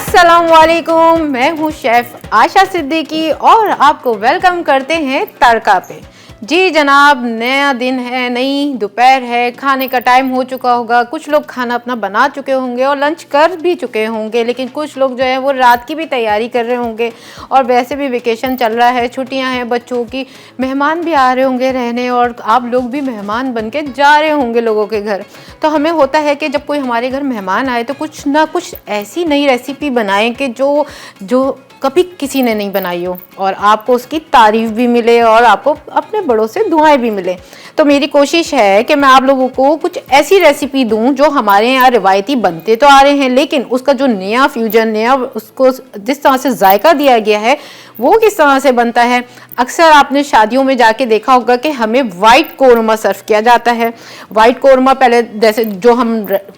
अस्सलामुअलैकुम, मैं हूँ शेफ़ आशा सिद्दीकी और आपको वेलकम करते हैं तड़का पे। जी जनाब, नया दिन है, नई दोपहर है, खाने का टाइम हो चुका होगा। कुछ लोग खाना अपना बना चुके होंगे और लंच कर भी चुके होंगे, लेकिन कुछ लोग जो है वो रात की भी तैयारी कर रहे होंगे। और वैसे भी वेकेशन चल रहा है, छुट्टियां हैं बच्चों की, मेहमान भी आ रहे होंगे रहने और आप लोग भी मेहमान बन के जा रहे होंगे लोगों के घर। तो हमें होता है कि जब कोई हमारे घर मेहमान आए तो कुछ ना कुछ ऐसी नई रेसिपी बनाएं कि जो कभी किसी ने नहीं बनाई हो और आपको उसकी तारीफ़ भी मिले और आपको अपने बड़ों से दुआएं भी मिले। तो मेरी कोशिश है कि मैं आप लोगों को कुछ ऐसी रेसिपी दूं जो हमारे यहाँ रिवायती बनते तो आ रहे हैं, लेकिन उसका जो नया फ्यूजन, नया उसको जिस तरह से जायका दिया गया है वो किस तरह से बनता है। अक्सर आपने शादियों में जाके देखा होगा कि हमें वाइट कोरमा सर्व किया जाता है। वाइट कोरमा पहले जैसे जो हम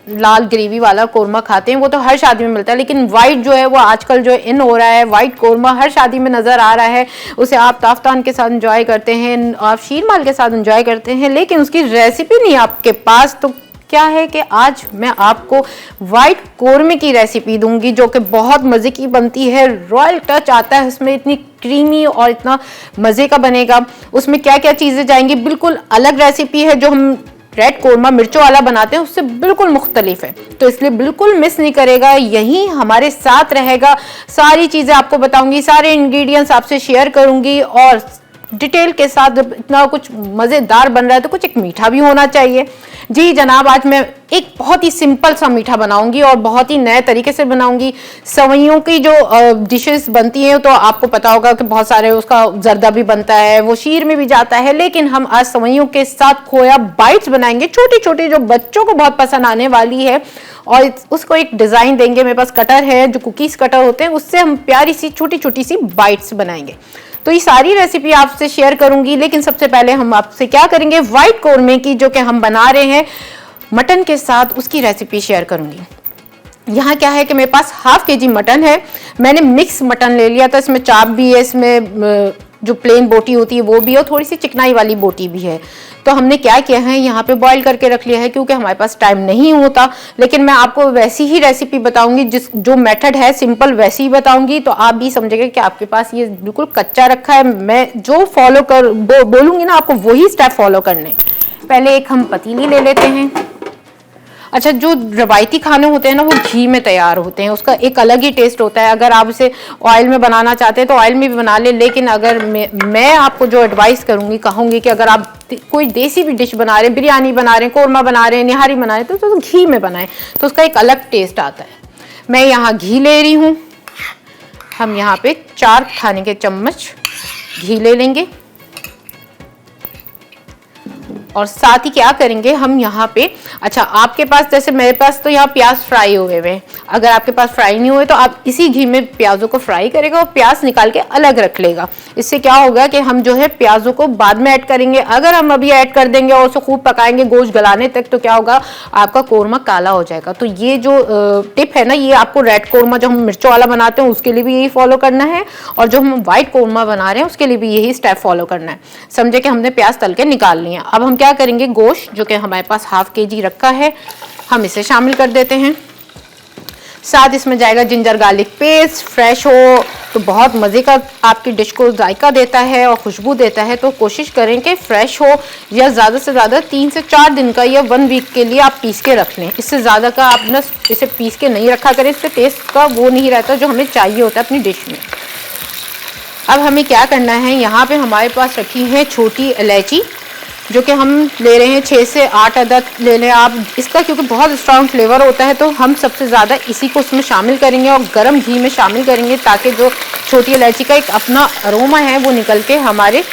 लाल ग्रेवी वाला कोरमा खाते हैं वो तो हर शादी में मिलता है, लेकिन वाइट जो है वो आजकल जो इन हो रहा है, वाइट कोरमा हर शादी में नज़र आ रहा है। उसे आप ताफ्तान के साथ इंजॉय करते हैं, आप शीरमाल के साथ इंजॉय करते हैं, लेकिन उसकी रेसिपी नहीं आपके पास। तो क्या है कि आज मैं आपको वाइट कोरमे की रेसिपी दूंगी जो कि बहुत मज़े की बनती है, रॉयल टच आता है उसमें, इतनी क्रीमी और इतना मज़े का बनेगा। उसमें क्या क्या चीज़ें जाएंगी, बिल्कुल अलग रेसिपी है। जो हम रेड कोरमा मिर्चों वाला बनाते हैं उससे बिल्कुल मुख्तलिफ है, तो इसलिए बिल्कुल मिस नहीं करेगा, यही हमारे साथ रहेगा। सारी चीज़ें आपको बताऊंगी, सारे इंग्रेडिएंट्स आपसे शेयर करूंगी और डिटेल के साथ। जब इतना कुछ मज़ेदार बन रहा है तो कुछ एक मीठा भी होना चाहिए। जी जनाब, आज मैं एक बहुत ही सिंपल सा मीठा बनाऊंगी और बहुत ही नए तरीके से बनाऊंगी। सवैयों की जो डिशेस बनती हैं तो आपको पता होगा कि बहुत सारे उसका जर्दा भी बनता है, वो शीर में भी जाता है, लेकिन हम आज सवैयों के साथ खोया बाइट्स बनाएंगे, छोटी छोटी, जो बच्चों को बहुत पसंद आने वाली है। और उसको एक डिज़ाइन देंगे। मेरे पास कटर है, जो कुकीज़ कटर होते हैं, उससे हम प्यारी सी छोटी छोटी सी बाइट्स बनाएंगे। तो ये सारी रेसिपी आपसे शेयर करूंगी, लेकिन सबसे पहले हम आपसे क्या करेंगे, वाइट कोरमे की जो कि हम बना रहे हैं मटन के साथ, उसकी रेसिपी शेयर करूंगी। यहाँ क्या है कि मेरे पास हाफ के जी मटन है। मैंने मिक्स मटन ले लिया था, इसमें चाप भी है, इसमें जो प्लेन बोटी होती है वो भी है और थोड़ी सी चिकनाई वाली बोटी भी है। तो हमने क्या किया है, यहाँ पे बॉईल करके रख लिया है क्योंकि हमारे पास टाइम नहीं होता। लेकिन मैं आपको वैसी ही रेसिपी बताऊंगी, जो मेथड है सिंपल वैसी ही बताऊंगी, तो आप भी समझेंगे कि आपके पास ये बिल्कुल कच्चा रखा है। मैं जो फॉलो कर बोलूंगी ना, आपको वही स्टेप फॉलो करने। पहले एक हम पतीली ले लेते हैं। अच्छा, जो रवायती खाने होते हैं ना वो घी में तैयार होते हैं, उसका एक अलग ही टेस्ट होता है। अगर आप इसे ऑयल में बनाना चाहते हैं तो ऑयल में भी बना ले, लेकिन अगर मैं आपको जो एडवाइस करूंगी, कहूंगी कि अगर आप कोई देसी भी डिश बना रहे हैं, बिरयानी बना रहे हैं, कोरमा बना रहे हैं, निहारी बना रहे हैं, तो घी में बनाएं, तो उसका एक अलग टेस्ट आता है। मैं यहाँ घी ले रही हूँ। हम यहाँ पे 4 खाने के चम्मच घी ले लेंगे और साथ ही क्या करेंगे हम यहाँ पे, अच्छा आपके पास, जैसे मेरे पास तो यहाँ प्याज फ्राई हुए हुए हैं, अगर आपके पास फ्राई नहीं हुए तो आप इसी घी में प्याजों को फ्राई करेगा और प्याज निकाल के अलग रख लेगा। इससे क्या होगा कि हम जो है प्याजों को बाद में ऐड करेंगे। अगर हम अभी ऐड कर देंगे और उसको खूब पकाएंगे गोश्त गलाने तक, तो क्या होगा, आपका कोरमा काला हो जाएगा। तो ये जो टिप है ना, ये आपको रेड कोरमा जो हम मिर्चों वाला बनाते हैं उसके लिए भी यही फॉलो करना है, और जो हम व्हाइट कोरमा बना रहे हैं उसके लिए भी यही स्टेप फॉलो करना है। समझे कि हमने प्याज तल के निकाल लिया। अब हम क्या करेंगे, गोश्त जो कि हमारे पास हाफ केजी रखा है, हम इसे शामिल कर देते हैं। साथ इसमें जाएगा जिंजर गार्लिक पेस्ट, फ्रेश हो तो बहुत मज़े का आपकी डिश को जायका देता है और खुशबू देता है। तो कोशिश करें कि फ्रेश हो, या ज़्यादा से ज़्यादा 3 से 4 दिन का या 1 वीक के लिए आप पीस के रख लें। इससे ज़्यादा का आप ना इसे पीस के नहीं रखा करें, इससे टेस्ट का वो नहीं रहता जो हमें चाहिए होता है अपनी डिश में। अब हमें क्या करना है, यहाँ पे हमारे पास रखी है छोटी इलायची, जो कि हम ले रहे हैं 6 से 8 अदद ले लें आप इसका, क्योंकि बहुत स्ट्रॉन्ग फ्लेवर होता है। तो हम सबसे ज़्यादा इसी को उसमें शामिल करेंगे और गर्म घी में शामिल करेंगे, ताकि जो छोटी इलायची का एक अपना अरोमा है वो निकल के हमारे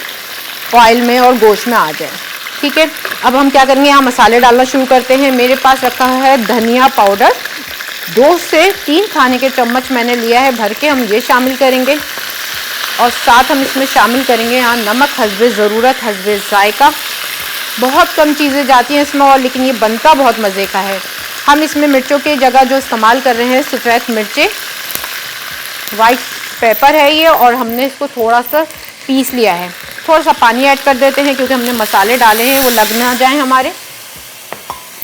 ऑयल में और गोश्त में आ जाए। ठीक है, अब हम क्या करेंगे, यहाँ मसाले डालना शुरू करते हैं। मेरे पास रखा है धनिया पाउडर, 2 से 3 खाने के चम्मच मैंने लिया है भर के, हम ये शामिल करेंगे। और साथ हम इसमें शामिल करेंगे यहाँ नमक हस्बे ज़रूरत, हस्बे जायका। बहुत कम चीज़ें जाती हैं इसमें, और लेकिन ये बनता बहुत मज़े का है। हम इसमें मिर्चों की जगह जो इस्तेमाल कर रहे हैं सफ़ेद मिर्चें, वाइट पेपर है ये, और हमने इसको थोड़ा सा पीस लिया है। थोड़ा सा पानी ऐड कर देते हैं क्योंकि हमने मसाले डाले हैं वो लग ना जाए हमारे।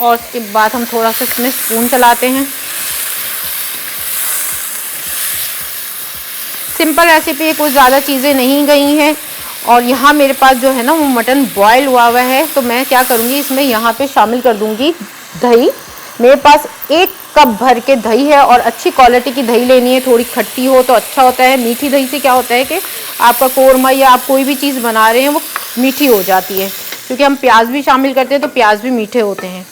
और उसके बाद हम थोड़ा सा इसमें स्पून चलाते हैं। सिंपल रेसिपी है, कुछ ज़्यादा चीज़ें नहीं गई हैं। और यहाँ मेरे पास जो है ना वो मटन बॉयल हुआ हुआ है, तो मैं क्या करूँगी इसमें यहाँ पे शामिल कर दूँगी दही। मेरे पास 1 कप भर के दही है और अच्छी क्वालिटी की दही लेनी है, थोड़ी खट्टी हो तो अच्छा होता है। मीठी दही से क्या होता है कि आपका कोरमा या आप कोई भी चीज़ बना रहे हैं वो मीठी हो जाती है, क्योंकि हम प्याज भी शामिल करते हैं तो प्याज भी मीठे होते हैं।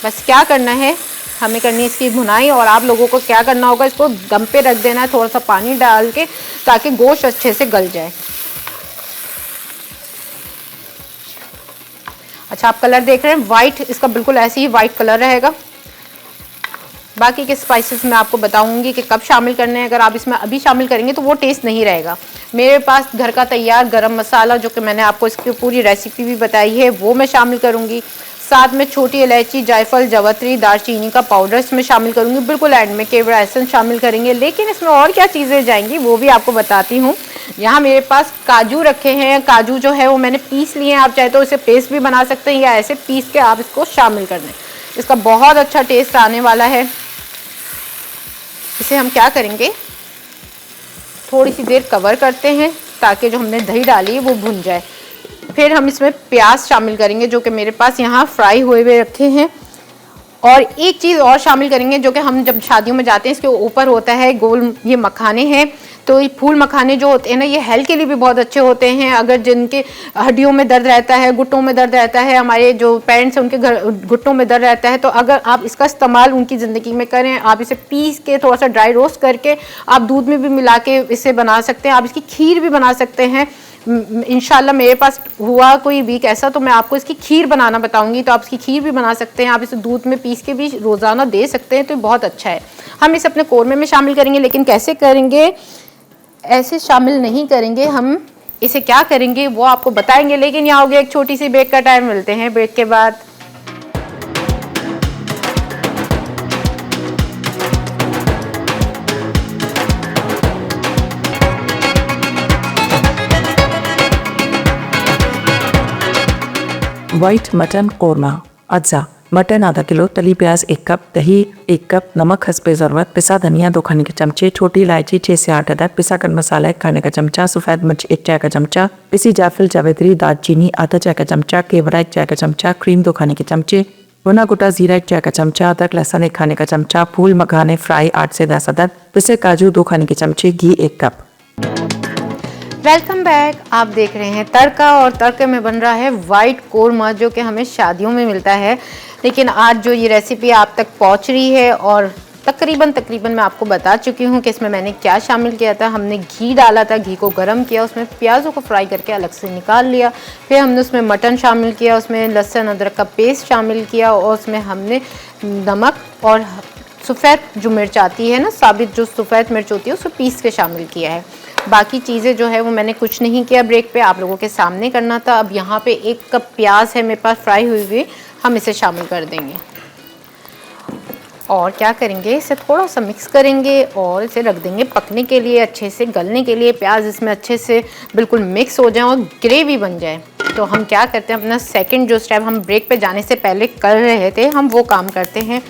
बस क्या करना है, हमें करनी है इसकी भुनाई, और आप लोगों को क्या करना होगा, इसको दम पे रख देना है थोड़ा सा पानी डाल के, ताकि गोश्त अच्छे से गल जाए। अच्छा, आप कलर देख रहे हैं वाइट, इसका बिल्कुल ऐसे ही वाइट कलर रहेगा। बाकी के स्पाइसेस मैं आपको बताऊंगी कि कब शामिल करने हैं। अगर आप इसमें अभी शामिल करेंगे तो वो टेस्ट नहीं रहेगा। मेरे पास घर का तैयार गरम मसाला, जो कि मैंने आपको इसकी पूरी रेसिपी भी बताई है, वो मैं शामिल करूंगी। साथ में छोटी इलायची, जायफल, जवत्री, दालचीनी का पाउडर इसमें शामिल करूंगी। बिल्कुल एंड में केवड़ा एसेंस शामिल करेंगे, लेकिन इसमें और क्या चीज़ें जाएंगी वो भी आपको बताती हूँ। यहाँ मेरे पास काजू रखे हैं। काजू जो है वो मैंने पीस लिए हैं, आप चाहे तो इसे पेस्ट भी बना सकते हैं या ऐसे पीस के आप इसको शामिल कर दें। इसका बहुत अच्छा टेस्ट आने वाला है। इसे हम क्या करेंगे, थोड़ी सी देर कवर करते हैं ताकि जो हमने दही डाली है वो भुन जाए। फिर हम इसमें प्याज शामिल करेंगे, जो कि मेरे पास यहाँ फ्राई हुए हुए रखे हैं। और एक चीज़ और शामिल करेंगे, जो कि हम जब शादियों में जाते हैं इसके ऊपर होता है गोल, ये मखाने हैं। तो ये फूल मखाने जो होते हैं ना, ये हेल्थ के लिए भी बहुत अच्छे होते हैं। अगर जिनके हड्डियों में दर्द रहता है, घुटनों में दर्द रहता है, हमारे जो पेरेंट्स हैं उनके घुटनों में दर्द रहता है, तो अगर आप इसका इस्तेमाल उनकी ज़िंदगी में करें, आप इसे पीस के थोड़ा सा ड्राई रोस्ट करके आप दूध में भी मिला के इसे बना सकते हैं। आप इसकी खीर भी बना सकते हैं। इंशाल्लाह मेरे पास हुआ कोई वीक ऐसा तो मैं आपको इसकी खीर बनाना बताऊंगी, तो आप इसकी खीर भी बना सकते हैं। आप इसे दूध में पीस के भी रोज़ाना दे सकते हैं, तो बहुत अच्छा है। हम इसे अपने कोरमे में शामिल करेंगे, लेकिन कैसे करेंगे, ऐसे शामिल नहीं करेंगे। हम इसे क्या करेंगे वो आपको बताएंगे, लेकिन यहाँ हो गया एक छोटी सी ब्रेक का टाइम। मिलते हैं ब्रेक के बाद। वाइट मटन कोरमा अज्जा। मटन आधा किलो, तली प्याज 1 कप, दही 1 कप, नमक हस्बे ज़रूरत, पिसा धनिया 2 खाने के चमचे, छोटी इलायची 6 से 8 अदद, पिसा कर मसाला 1 खाने का चमचा, सफ़ेद मिर्च 1 चाय का चमचा, पिसी जायफल, जावित्री, दालचीनी आधा चाय का चमचा, केवड़ा 1 चाय का चमचा, क्रीम 2 खाने के चमचे, भुना कुटा जीरा 1 चाय का चमचा, अदरक लहसुन 1 खाने का चमचा, फूल मखाने फ्राई 8 से 10 अदद, पिसे काजू 2 खाने के चमचे, घी 1 कप। Welcome back. आप देख रहे हैं तड़का, और तड़के में बन रहा है वाइट कोरमा, जो कि हमें शादियों में मिलता है। लेकिन आज जो ये रेसिपी आप तक पहुंच रही है, और तकरीबन मैं आपको बता चुकी हूँ कि इसमें मैंने क्या शामिल किया था। हमने घी डाला था, घी को गर्म किया, उसमें प्याज़ों को फ्राई करके अलग से निकाल लिया। फिर हमने उसमें मटन शामिल किया, उसमें लहसुन अदरक का पेस्ट शामिल किया, और उसमें हमने नमक और सफ़ेद जो मिर्च आती है ना, साबित जो सफ़ेद मिर्च होती है, उसको पीस के शामिल किया है। बाकी चीज़ें जो है वो मैंने कुछ नहीं किया, ब्रेक पे आप लोगों के सामने करना था। अब यहाँ पे 1 कप प्याज है मेरे पास फ्राई हुई हुई, हम इसे शामिल कर देंगे। और क्या करेंगे, इसे थोड़ा सा मिक्स करेंगे और इसे रख देंगे पकने के लिए, अच्छे से गलने के लिए। प्याज इसमें अच्छे से बिल्कुल मिक्स हो जाए और ग्रेवी बन जाए। तो हम क्या करते हैं, अपना सेकंड जो स्टेप हम ब्रेक पे जाने से पहले कर रहे थे, हम वो काम करते हैं।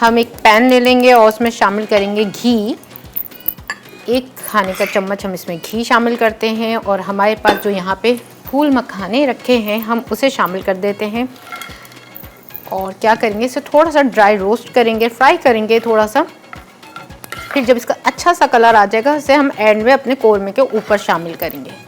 हम एक पैन ले लेंगे और उसमें शामिल करेंगे घी। 1 खाने का चम्मच हम इसमें घी शामिल करते हैं, और हमारे पास जो यहाँ पे फूल मखाने रखे हैं हम उसे शामिल कर देते हैं। और क्या करेंगे, इसे थोड़ा सा ड्राई रोस्ट करेंगे, फ्राई करेंगे थोड़ा सा। फिर जब इसका अच्छा सा कलर आ जाएगा, इसे हम एंड में अपने कोरमे के ऊपर शामिल करेंगे।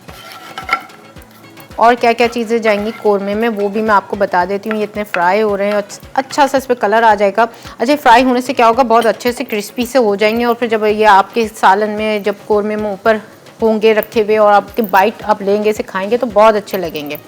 और क्या क्या चीज़ें जाएंगी कोरमे में वो भी मैं आपको बता देती हूँ। ये इतने फ्राई हो रहे हैं, अच्छा सा इस पर कलर आ जाएगा। अच्छा, फ्राई होने से क्या होगा, बहुत अच्छे से क्रिस्पी से हो जाएंगे। और फिर जब ये आपके सालन में, जब कोरमे में ऊपर होंगे रखे हुए और आपके बाइट आप लेंगे, इसे खाएंगे तो बहुत अच्छे लगेंगे।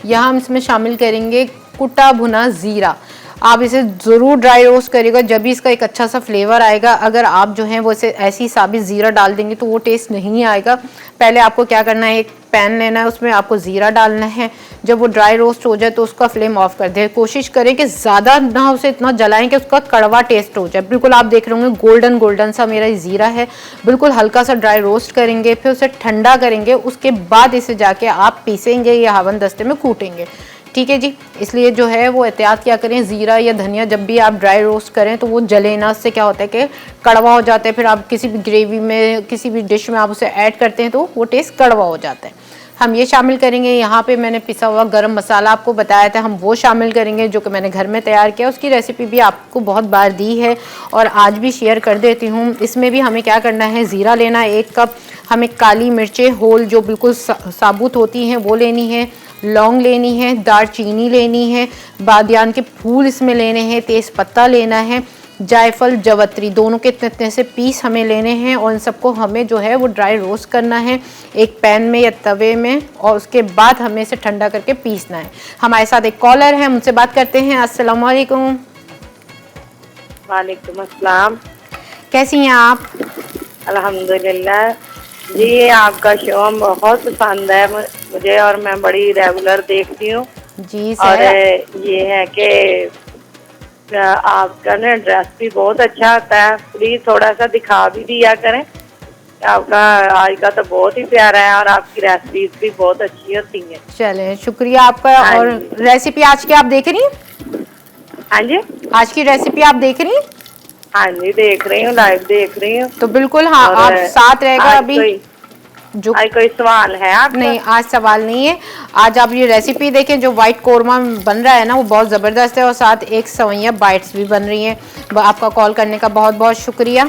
यहाँ हम इसमें शामिल करेंगे कुटा भुना ज़ीरा। आप इसे ज़रूर ड्राई रोस्ट करिएगा, जब भी इसका एक अच्छा सा फ्लेवर आएगा। अगर आप जो है वो इसे ऐसी साबित ज़ीरा डाल देंगे तो वो टेस्ट नहीं आएगा। पहले आपको क्या करना है, एक पैन लेना है, उसमें आपको ज़ीरा डालना है। जब वो ड्राई रोस्ट हो जाए तो उसका फ्लेम ऑफ कर दें। कोशिश करें कि ज़्यादा ना उसे इतना जलाएं कि उसका कड़वा टेस्ट हो जाए। बिल्कुल आप देख रहे होंगे गोल्डन सा मेरा ज़ीरा है। बिल्कुल हल्का सा ड्राई रोस्ट करेंगे, फिर उसे ठंडा करेंगे। उसके बाद इसे जाके आप पीसेंगे या हवन दस्ते में कूटेंगे। ठीक है जी। इसलिए जो है वो एहतियात क्या करें, ज़ीरा या धनिया जब भी आप ड्राई रोस्ट करें तो वो जले ना। उससे क्या होता है कि कड़वा हो जाता है, फिर आप किसी भी ग्रेवी में किसी भी डिश में आप उसे ऐड करते हैं तो वो टेस्ट कड़वा हो जाता है। हम ये शामिल करेंगे, यहाँ पे मैंने पिसा हुआ गरम मसाला आपको बताया था, हम वो शामिल करेंगे जो कि मैंने घर में तैयार किया। उसकी रेसिपी भी आपको बहुत बार दी है और आज भी शेयर कर देती हूँ। इसमें भी हमें क्या करना है, ज़ीरा लेना है 1 कप, हमें काली मिर्चें होल जो बिल्कुल साबुत होती हैं वो लेनी है, लौंग लेनी है, दालचीनी लेनी है, बादियान के फूल इसमें लेने हैं, तेज़ पत्ता लेना है, जायफल जवत्री दोनों के इतने इतने से पीस हमें लेने हैं और इन सबको हमें जो है वो ड्राई रोस्ट करना है एक पैन में या तवे में, और उसके बाद हमें इसे ठंडा करके पीसना है। हमारे साथ एक कॉलर है, उनसे बात करते हैं। अस्सलाम वालेकुम। वालेकुम अस्सलाम। कैसी हैं आप? अल्हम्दुलिल्लाह जी, आपका शो बहुत पसंद है मुझे और मैं बड़ी रेगुलर देखती हूँ। जी और सर। ये है कि आपका ना ड्रेस भी बहुत अच्छा आता है, प्लीज थोड़ा सा दिखा भी दिया करें। आपका आज का तो बहुत ही प्यारा है और आपकी रेसिपीज भी बहुत अच्छी होती हैं। चलें, शुक्रिया आपका। हाँ और जी। रेसिपी आज की आप देख रही हैं? हाँ जी, आज की रेसिपी आप देख रही हैं? हाँ जी, देख रही हूँ, लाइव देख रही हूँ। तो बिल्कुल हाँ, और आप साथ रहेगा आज अभी जो। आज कोई सवाल है आपका? नहीं, आज सवाल नहीं है। आज आप ये रेसिपी देखें, जो वाइट कोरमा बन रहा है ना वो बहुत ज़बरदस्त है और साथ एक सवैया बाइट्स भी बन रही हैं। आपका कॉल करने का बहुत बहुत शुक्रिया।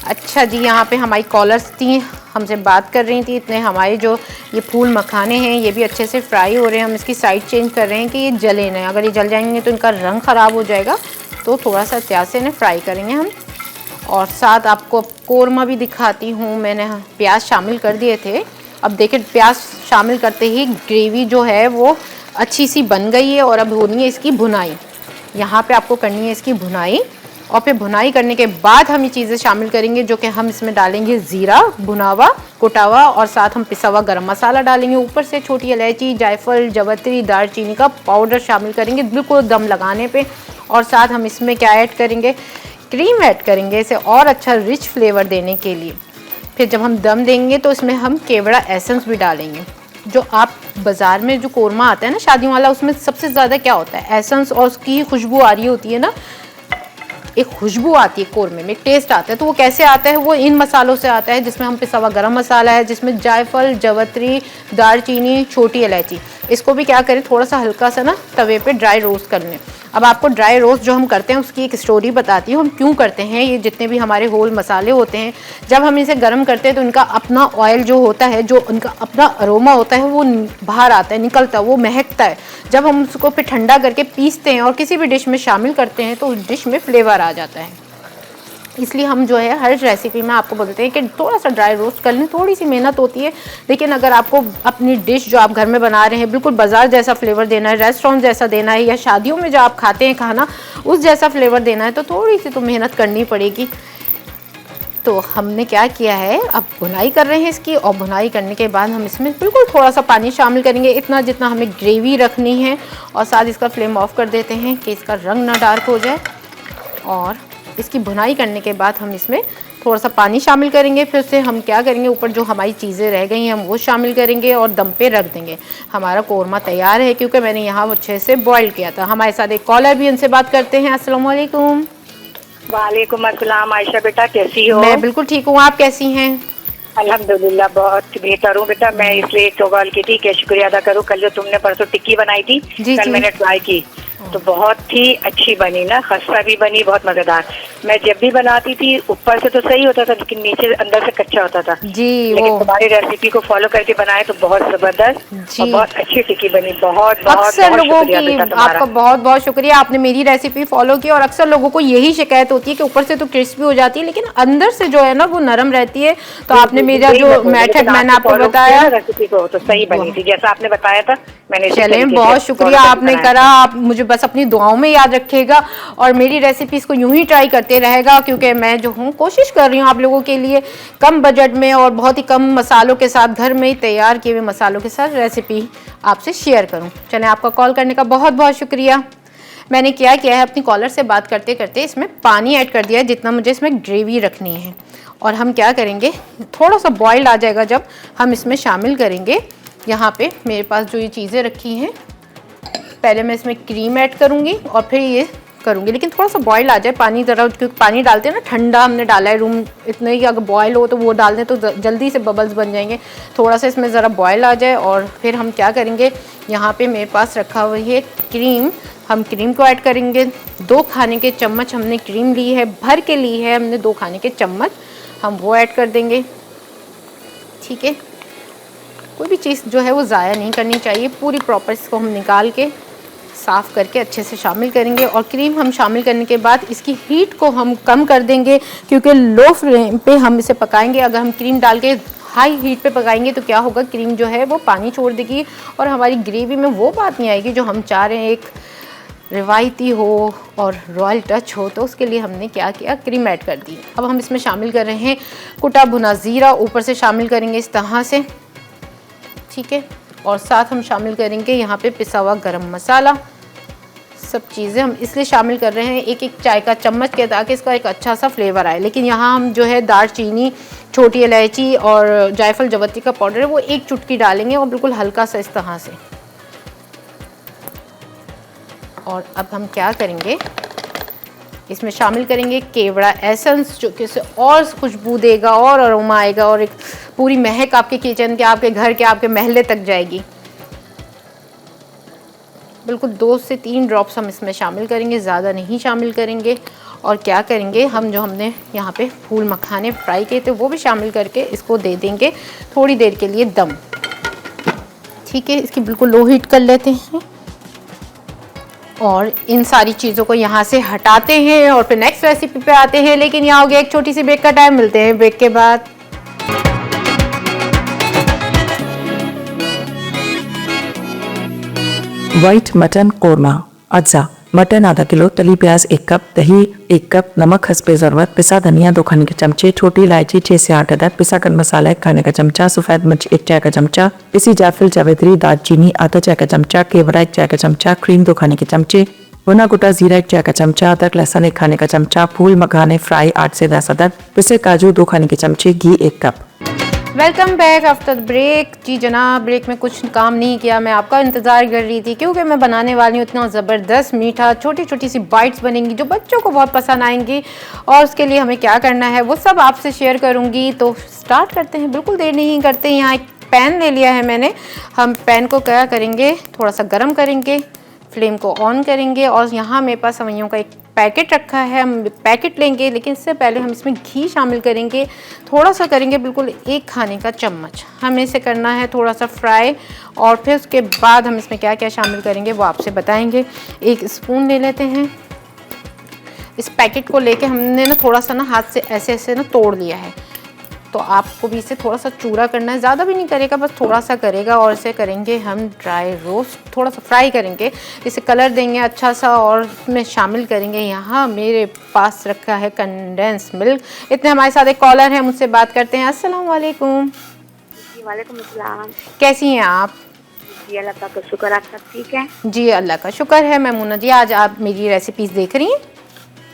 अच्छा जी, यहाँ पे हमारी कॉलर्स थी, हमसे बात कर रही थी। इतने हमारे जो ये फूल मखाने हैं ये भी अच्छे से फ्राई हो रहे हैं। हम इसकी साइड चेंज कर रहे हैं कि ये जले नहीं, अगर ये जल जाएंगे तो इनका रंग ख़राब हो जाएगा, तो थोड़ा सा एहतियात से इन्हें फ्राई करेंगे हम। और साथ आपको कोरमा भी दिखाती हूँ। मैंने प्याज शामिल कर दिए थे। अब देखिए, प्याज शामिल करते ही ग्रेवी जो है वो अच्छी सी बन गई है और अब होनी है इसकी भुनाई। यहाँ पे आपको करनी है इसकी भुनाई, और फिर भुनाई करने के बाद हम ये चीज़ें शामिल करेंगे जो कि हम इसमें डालेंगे ज़ीरा भुना हुआ कुटा हुआ, और साथ हम पिसा हुआ गरम मसाला डालेंगे। ऊपर से छोटी इलायची, जायफल, जवत्री, दालचीनी का पाउडर शामिल करेंगे बिल्कुल दम लगाने पे। और साथ हम इसमें क्या ऐड करेंगे, क्रीम ऐड करेंगे इसे और अच्छा रिच फ्लेवर देने के लिए। फिर जब हम दम देंगे तो इसमें हम केवड़ा एसेंस भी डालेंगे। जो आप बाज़ार में जो कोरमा आता है ना शादियों वाला, उसमें सबसे ज़्यादा क्या होता है, एसेंस और उसकी खुशबू आ रही होती है ना, एक खुशबू आती है कोरमे में, एक टेस्ट आता है। तो वो कैसे आता है, वो इन मसालों से आता है जिसमें हम पिसा हुआ गरम मसाला है, जिसमें जायफल, जवत्री, दालचीनी, छोटी इलायची, इसको भी क्या करें थोड़ा सा हल्का सा ना तवे पे ड्राई रोस्ट कर लें। अब आपको ड्राई रोस्ट जो हम करते हैं उसकी एक स्टोरी बताती हूँ, हम क्यों करते हैं। ये जितने भी हमारे होल मसाले होते हैं, जब हम इसे गर्म करते हैं तो इनका अपना ऑयल जो होता है, जो उनका अपना अरोमा होता है वो बाहर आता है, निकलता है, वो महकता है। जब हम उसको फिर ठंडा करके पीसते हैं और किसी भी डिश में शामिल करते हैं तो उस डिश में फ्लेवर आ जाता है। इसलिए हम जो है हर रेसिपी में आपको बोलते हैं कि थोड़ा सा ड्राई रोस्ट कर लें। थोड़ी सी मेहनत होती है, लेकिन अगर आपको अपनी डिश जो आप घर में बना रहे हैं बिल्कुल बाजार जैसा फ्लेवर देना है, रेस्टोरेंट जैसा देना है, या शादियों में जो आप खाते हैं खाना उस जैसा फ्लेवर देना है, तो थोड़ी सी तो मेहनत करनी पड़ेगी। तो हमने क्या किया है, अब भुनाई कर रहे हैं इसकी, और भुनाई करने के बाद हम इसमें बिल्कुल थोड़ा सा पानी शामिल करेंगे, इतना जितना हमें ग्रेवी रखनी है। और साथ इसका फ्लेम ऑफ कर देते हैं कि इसका रंग ना डार्क हो जाए। और इसकी भुनाई करने के बाद हम इसमें थोड़ा सा पानी शामिल करेंगे। फिर से हम क्या करेंगे, ऊपर जो हमारी चीज़ें रह गई हैं हम वो शामिल करेंगे और दम पे रख देंगे। हमारा कोरमा तैयार है, क्योंकि मैंने यहाँ अच्छे से बॉईल किया था। हमारे साथ एक कॉलर भी, उनसे बात करते हैं। अस्सलाम वालेकुम। वालेकुम अस्सलाम। आयशा बेटा कैसी हो? मैं बिल्कुल ठीक हूँ, आप कैसी हैं? अल्हम्दुलिल्लाह बहुत बेहतर हूँ बेटा। मैं इसलिए तो कॉल की थी कि शुक्रिया अदा करूँ। कल जो तुमने परसों टिक्की बनाई थी, जी, कल जी। मैंने ट्राई की तो बहुत ही अच्छी बनी ना, खस्ता भी बनी, बहुत मजेदार। मैं जब भी बनाती थी ऊपर से तो सही होता था, लेकिन नीचे अंदर से कच्चा होता था। जी, लेकिन वो तुम्हारी रेसिपी को फॉलो करके बनाए तो बहुत जबरदस्त जी। और बहुत अच्छी टिक्की बनी। बहुत बहुत अक्सर बहुत लोगों शुक्रिया की, बेटा तुम्हारा। आपका बहुत बहुत शुक्रिया, आपने मेरी रेसिपी फॉलो की। और अक्सर लोगों को यही शिकायत होती है कि ऊपर से तो क्रिस्पी हो जाती है लेकिन अंदर से जो है ना वो नरम रहती है। तो आपने मेरा जो मेथड मैंने आपको बताया, रेसिपी को तो सही बनी थी जैसा आपने बताया था। मैंने इसी चलें, तरीके से बहुत शुक्रिया follow आपने बनाया। करा। आप मुझे बस अपनी दुआओं में याद रखिएगा और मेरी रेसिपीज़ को यूं ही ट्राई करते रहेगा, क्योंकि मैं जो हूँ कोशिश कर रही हूँ आप लोगों के लिए कम बजट में और बहुत ही कम मसालों के साथ, घर में ही तैयार किए हुए मसालों के साथ रेसिपी आपसे शेयर करूँ। चलें, आपका कॉल करने का बहुत बहुत शुक्रिया। मैंने क्या किया है, अपनी कॉलर से बात करते करते इसमें पानी ऐड कर दिया है जितना मुझे इसमें ग्रेवी रखनी है। और हम क्या करेंगे, थोड़ा सा बॉइल्ड आ जाएगा जब हम इसमें शामिल करेंगे। यहाँ पे मेरे पास जो ये चीज़ें रखी हैं पहले मैं इसमें क्रीम ऐड करूँगी और फिर ये करूँगी, लेकिन थोड़ा सा बॉयल आ जाए पानी ज़रा, क्योंकि पानी डालते हैं ना ठंडा हमने डाला है रूम, इतने ही अगर बॉयल हो तो वो डाल दें तो जल्दी से बबल्स बन जाएंगे। थोड़ा सा इसमें ज़रा बॉयल आ जाए और फिर हम क्या करेंगे, यहाँ पे मेरे पास रखा हुआ है क्रीम, हम क्रीम को ऐड करेंगे। 2 खाने के चम्मच हमने क्रीम ली है, भर के ली है हमने 2 खाने के चम्मच, हम वो ऐड कर देंगे। ठीक है, कोई भी चीज़ जो है वो ज़ाया नहीं करनी चाहिए, पूरी प्रॉपर इसको हम निकाल के साफ़ करके अच्छे से शामिल करेंगे। और क्रीम हम शामिल करने के बाद इसकी हीट को हम कम कर देंगे, क्योंकि लो फ्लेम पे हम इसे पकाएंगे। अगर हम क्रीम डाल के हाई हीट पे पकाएंगे तो क्या होगा, क्रीम जो है वो पानी छोड़ देगी और हमारी ग्रेवी में वो बात नहीं आएगी जो हम चाह रहे हैं, एक रिवायती हो और रॉयल टच हो। तो उसके लिए हमने क्या किया, क्रीम ऐड कर दी। अब हम इसमें शामिल कर रहे हैं कुटा भुना ज़ीरा, ऊपर से शामिल करेंगे इस तरह से। ठीक है, और साथ हम शामिल करेंगे यहाँ पे पिसा हुआ गरम मसाला। सब चीज़ें हम इसलिए शामिल कर रहे हैं 1-1 चाय का चम्मच के, ताकि इसका एक अच्छा सा फ्लेवर आए। लेकिन यहाँ हम जो है दालचीनी, छोटी इलायची और जायफल जवत्री का पाउडर है वो 1 चुटकी डालेंगे और बिल्कुल हल्का सा इस तरह से। और अब हम क्या करेंगे, इसमें शामिल करेंगे केवड़ा एसेंस, जो कि इसे और खुशबू देगा और अरोमा आएगा और एक पूरी महक आपके किचन के, आपके घर के, आपके महल्ले तक जाएगी। बिल्कुल 2 से 3 ड्रॉप्स हम इसमें शामिल करेंगे, ज़्यादा नहीं शामिल करेंगे। और क्या करेंगे, हम जो हमने यहाँ पे फूल मखाने फ्राई किए थे वो भी शामिल करके इसको दे देंगे थोड़ी देर के लिए दम। ठीक है, इसकी बिल्कुल लो हीट कर लेते हैं और इन सारी चीज़ों को यहाँ से हटाते हैं और फिर नेक्स्ट रेसिपी पे आते हैं। लेकिन यहाँ हो गया एक छोटी सी ब्रेक का टाइम, मिलते हैं ब्रेक के बाद। वाइट मटन कोरमा अज्जा, मटन आधा किलो, तली प्याज 1 कप, दही 1 कप, नमक हस्बे ज़रूरत, पिसा धनिया 2 खाने के चमचे, छोटी इलायची 6 से 8 अदद, पिसा गरम मसाला 1 खाने का चमचा, सफ़ेद मिर्च 1 चाय का चमचा, पिसी जायफल जावित्री दालचीनी आधा चाय का चमचा, केवड़ा 1 चाय का चमचा, क्रीम 2 खाने के चमचे, भुना कुटा जीरा 1 चाय का चमचा, अदरक लहसुन 1 खाने का चमचा, फूल मखाने फ्राई 8 से 10 अदद, पिसे काजू 2 खाने के चमचे, घी 1 cup. Welcome back after break. जी जनाब, ब्रेक में कुछ काम नहीं किया, मैं आपका इंतज़ार कर रही थी, क्योंकि मैं बनाने वाली हूँ इतना ज़बरदस्त मीठा, छोटी छोटी सी बाइट्स बनेंगी जो बच्चों को बहुत पसंद आएंगी। और उसके लिए हमें क्या करना है वो सब आपसे शेयर करूँगी। तो स्टार्ट करते हैं, बिल्कुल देर नहीं करते। यहाँ एक पैन ले लिया है मैंने, हम पैन को क्या करेंगे, थोड़ा सा गर्म करेंगे, फ्लेम को ऑन करेंगे और यहाँ मेरे पास सवैयों का एक पैकेट रखा है, हम पैकेट लेंगे। लेकिन इससे पहले हम इसमें घी शामिल करेंगे, थोड़ा सा करेंगे, बिल्कुल 1 खाने का चम्मच। हमें इसे करना है थोड़ा सा फ्राई और फिर उसके बाद हम इसमें क्या क्या शामिल करेंगे वो आपसे बताएंगे। 1 स्पून ले लेते हैं। इस पैकेट को लेके हमने ना थोड़ा सा ना हाथ से ऐसे ऐसे ना तोड़ लिया है, तो आपको भी इसे थोड़ा सा चूरा करना है, ज़्यादा भी नहीं करेगा, बस थोड़ा सा करेगा। और इसे करेंगे हम ड्राई रोस्ट, थोड़ा सा फ्राई करेंगे, इसे कलर देंगे अच्छा सा। और इसमें शामिल करेंगे, यहाँ मेरे पास रखा है कंडेंस मिल्क। इतने हमारे साथ एक कॉलर है, मुझसे बात करते हैं। अस्सलाम वालेकुम। जी वालेकुम अस्सलाम। कैसी हैं आप? जी अल्लाह का शुक्र, आप सब ठीक है? जी अल्लाह का शुक्र है। मैमूना जी, आज आप मेरी रेसिपीज़ देख रही हैं?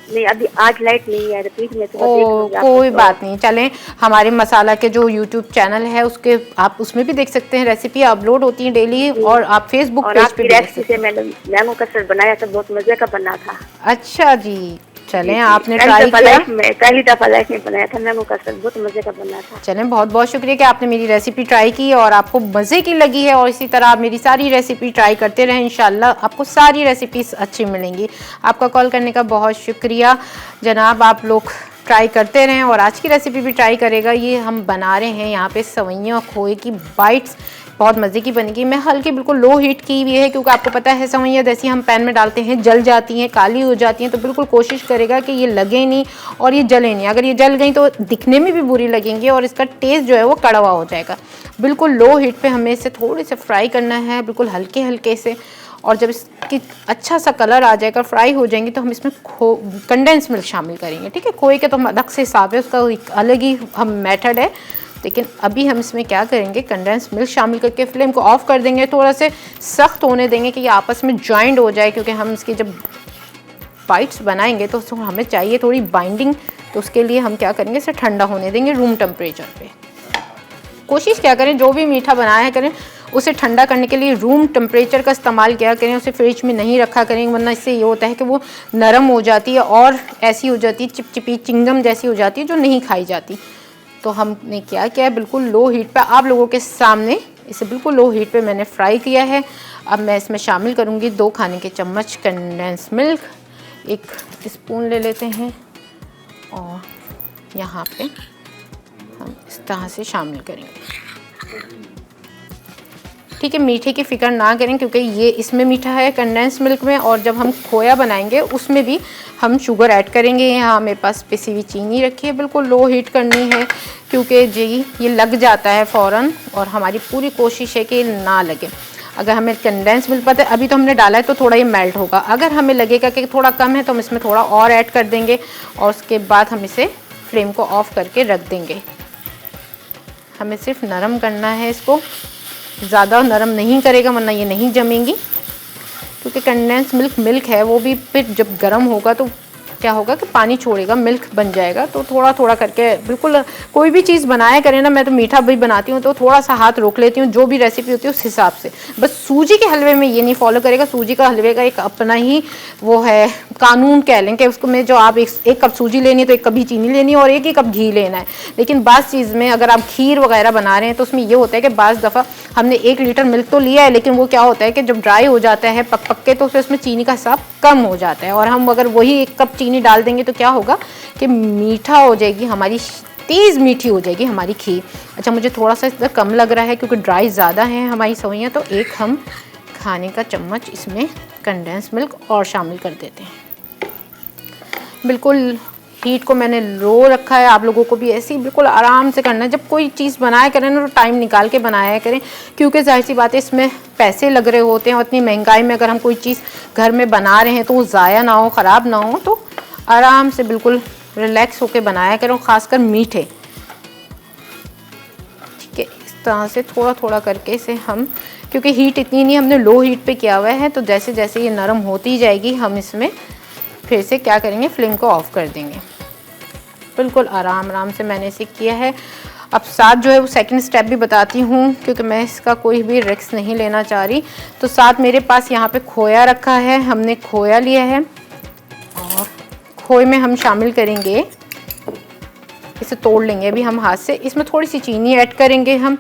नहीं, अभी आज लाइट नहीं है, रिपीट में तो ओ कोई बात नहीं, चलें हमारे मसाला के जो यूट्यूब चैनल है उसके आप उसमें भी देख सकते हैं, रेसिपी अपलोड होती है डेली। और आप फेसबुक पेज पे भी देख सकते हैं। मैंने मैंगो कस्टर्ड बनाया था, बहुत मजे का बना था। अच्छा जी, चलें आपने ट्राई किया? पहली दफा लाइफ में बनाया था मैंगो कस्टर्ड, बहुत मजे का बना था। चलें, बहुत बहुत शुक्रिया कि आपने मेरी रेसिपी ट्राई की और आपको मज़े की लगी है। और इसी तरह आप मेरी सारी रेसिपी ट्राई करते रहें, इंशाल्लाह आपको सारी रेसिपीज अच्छी मिलेंगी। आपका कॉल करने का बहुत शुक्रिया जनाब, आप लोग ट्राई करते रहें और आज की रेसिपी भी ट्राई करेगा। ये हम बना रहे हैं यहाँ पे सवैयों खोए की बाइट्स, बहुत मज़े की बनेगी। मैं हल्की बिल्कुल लो हीट की हुई है, क्योंकि आपको पता है सवैयाँ जैसी हम पैन में डालते हैं जल जाती हैं, काली हो जाती हैं। तो बिल्कुल कोशिश करेगा कि ये लगे नहीं और ये जले नहीं। अगर ये जल गई तो दिखने में भी बुरी लगेंगी और इसका टेस्ट जो है वो कड़वा हो जाएगा। बिल्कुल लो हीट पे हमें इसे थोड़े से फ्राई करना है, बिल्कुल हल्के हल्के से। और जब इसकी अच्छा सा कलर आ जाएगा, फ्राई हो जाएंगे, तो हम इसमें कंडेंस मिल्क शामिल करेंगे। ठीक है, खोए के तो हम अलग से हिसाब है, उसका एक अलग ही हम मेथड है। लेकिन अभी हम इसमें क्या करेंगे, कंडेंस मिल्क शामिल करके फ्लेम को ऑफ कर देंगे, थोड़ा से सख्त होने देंगे कि ये आपस में जॉइंट हो जाए। क्योंकि हम इसकी जब बाइट्स बनाएंगे तो हमें चाहिए थोड़ी बाइंडिंग, तो उसके लिए हम क्या करेंगे, इसे ठंडा होने देंगे रूम टेम्परेचर पे। कोशिश क्या करें, जो भी मीठा बनाया करें उसे ठंडा करने के लिए रूम टेम्परेचर का इस्तेमाल किया करें, उसे फ्रिज में नहीं रखा करें, वरना इससे ये होता है कि वो नरम हो जाती है और ऐसी हो जाती है चिपचिपी चिंगम जैसी हो जाती है जो नहीं खाई जाती। तो हमने क्या किया है, बिल्कुल लो हीट पे आप लोगों के सामने इसे बिल्कुल लो हीट पे मैंने फ्राई किया है। अब मैं इसमें शामिल करूँगी 2 खाने के चम्मच कंडेंस मिल्क, 1 स्पून ले लेते हैं और यहाँ पे हम इस तरह से शामिल करेंगे। ठीक है, मीठे की फ़िक्र ना करें क्योंकि ये इसमें मीठा है कंडेंस मिल्क में, और जब हम खोया बनाएंगे उसमें भी हम शुगर ऐड करेंगे। यहाँ मेरे पास पिसी हुई चीनी रखी है, बिल्कुल लो हीट करनी है क्योंकि जी ये लग जाता है फ़ौरन, और हमारी पूरी कोशिश है कि ना लगे। अगर हमें कंडेंस मिल्क पता है अभी तो हमने डाला है तो थोड़ा ये मेल्ट होगा, अगर हमें लगेगा कि थोड़ा कम है तो हम इसमें थोड़ा और ऐड कर देंगे और उसके बाद हम इसे फ्लेम को ऑफ करके रख देंगे। हमें सिर्फ नरम करना है इसको, ज़्यादा नरम नहीं करेगा वरना ये नहीं जमेंगी, क्योंकि कंडेंस मिल्क है वो भी फिर जब गर्म होगा तो क्या होगा कि पानी छोड़ेगा, मिल्क बन जाएगा। तो थोड़ा थोड़ा करके बिल्कुल कोई भी चीज़ बनाया करें ना, मैं तो मीठा भी बनाती हूँ तो थोड़ा सा हाथ रोक लेती हूँ, जो भी रेसिपी होती है उस हिसाब से। बस सूजी के हलवे में ये नहीं फॉलो करेगा, सूजी का हलवे का एक अपना ही वो है कानून कह लें कि उसको में जो आप एक कप सूजी लेनी है तो 1 कप ही चीनी लेनी है और 1 ही कप घी लेना है। लेकिन बाज़ चीज़ में अगर आप खीर वगैरह बना रहे हैं तो उसमें ये होता है कि बाज़ दफ़ा हमने 1 लीटर मिल्क तो लिया है, लेकिन वो क्या होता है कि जब ड्राई हो जाता है पक के तो फिर उसमें चीनी का हिसाब कम हो जाता है, और हम अगर वही 1 कप चीनी डाल देंगे तो क्या होगा कि मीठा हो जाएगी हमारी, तेज़ मीठी हो जाएगी हमारी खीर। अच्छा, मुझे थोड़ा सा इधर कम लग रहा है क्योंकि ड्राई ज़्यादा है हमारी सवैयाँ, तो 1 हम खाने का चम्मच इसमें कंडेंस मिल्क और शामिल कर देते हैं। बिल्कुल हीट को मैंने लो रखा है, आप लोगों को भी ऐसे ही बिल्कुल आराम से करना है। जब कोई चीज़ बनाया करें ना तो टाइम निकाल के बनाया करें, क्योंकि जाहिर सी बात है इसमें पैसे लग रहे होते हैं और इतनी महंगाई में अगर हम कोई चीज़ घर में बना रहे हैं तो वो ज़ाया ना हो, ख़राब ना हो। तो आराम से बिल्कुल रिलैक्स होके बनाया करो, ख़ासकर मीठे। ठीक है, इस तरह से थोड़ा थोड़ा करके इसे हम, क्योंकि हीट इतनी नहीं, हमने लो हीट पे किया हुआ है, तो जैसे जैसे ये नरम होती जाएगी हम इसमें फिर से क्या करेंगे, फ्लेम को ऑफ कर देंगे। बिल्कुल आराम आराम से मैंने इसे किया है। अब साथ जो है वो सेकंड स्टेप भी बताती हूँ, क्योंकि मैं इसका कोई भी रिस्क नहीं लेना चाह रही। तो साथ मेरे पास यहाँ पे खोया रखा है, हमने खोया लिया है और खोए में हम शामिल करेंगे, इसे तोड़ लेंगे अभी हम हाथ से। इसमें थोड़ी सी चीनी ऐड करेंगे हम,